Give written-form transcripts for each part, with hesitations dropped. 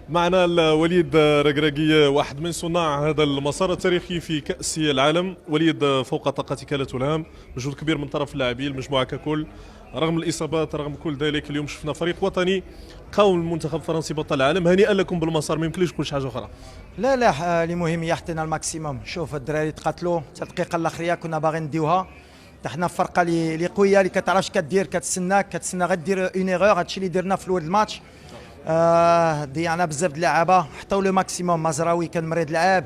معنا وليد ركراكي، واحد من صناع هذا المسار التاريخي في كأس العالم. وليد، فوق طاقتك لا تلام، مجهود كبير من طرف اللاعبين المجموعة ككل، رغم الإصابات رغم كل ذلك اليوم شفنا فريق وطني قاوم المنتخب الفرنسي بطل العالم. هنيئا لكم بالمسار، ما يمكنليش تقول شي حاجة أخرى. لا لا، اللي مهم هي حطينا الماكسيموم. شوف الدراري تقاتلوا حتى الدقيقه الاخيره، كنا باغيين نديوها. حنا فرقه اللي قويه، اللي كتعرفش كدير، كتسنى غدير اون ايغور. هادشي اللي درنا في الاول الماتش. ضيعنا بزاف د اللعابه، حطوا لو ماكسيموم. مزراوي كان مريض لعاب،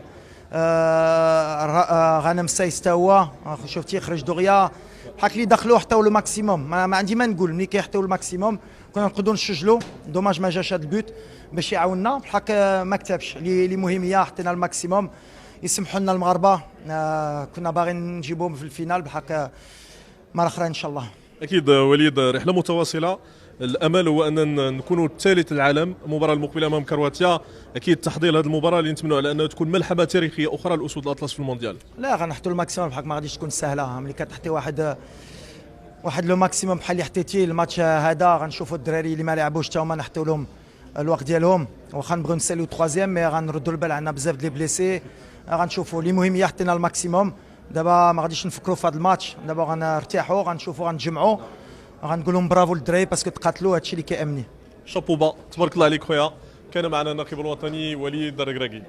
غنم سايس تا هو شفتي خرج دغيا. بحال اللي دخلوا حطوا لو ماكسيموم. ما عندي ما نقول، ملي كيحطوا الماكسيموم كنا نقدروا نسجلوا. دوماج ما جاش هذا البوت باش يعاوننا، بحال ما كتبش. اللي مهم هي حطينا الماكسيموم. يسمحوا لنا المغاربه، كنا باغيين نجيبوهم في الفينال، بحال مره اخرى ان شاء الله. أكيد وليد، رحلة متواصلة. الامل هو ان نكونوا ثالث العالم. المباراه المقبله امام كرواتيا، اكيد تحضير هذه المباراه اللي نتمنوا على انها تكون ملحمه تاريخيه اخرى لاسود الاطلس في المونديال. لا، غنحطوا الماكسيموم، بحال ما غاديش تكون سهله. ملي كتحطي واحد لو ماكسيموم بحال اللي حطيتيه الماتش هذا، غنشوفوا الدراري اللي ما لعبوش حتى هما نحطوا لهم الوقت ديالهم. واخا نبغيو نساليو تخوازيام، مي غنردوا البال، عندنا بزاف ديال بليسي. غنشوفوا اللي مهم هي حطينا الماكسيموم. دابا ما غاديش نفكروا في هذا الماتش، دابا غنرتاحوا، غنشوفوا، غنجمعوا، غنقول لهم برافو للدراري باسكو تقاتلوا. هادشي اللي كيامني. شابوبا، تبارك الله عليك خويا. كان معنا الناخب الوطني وليد ركراكي.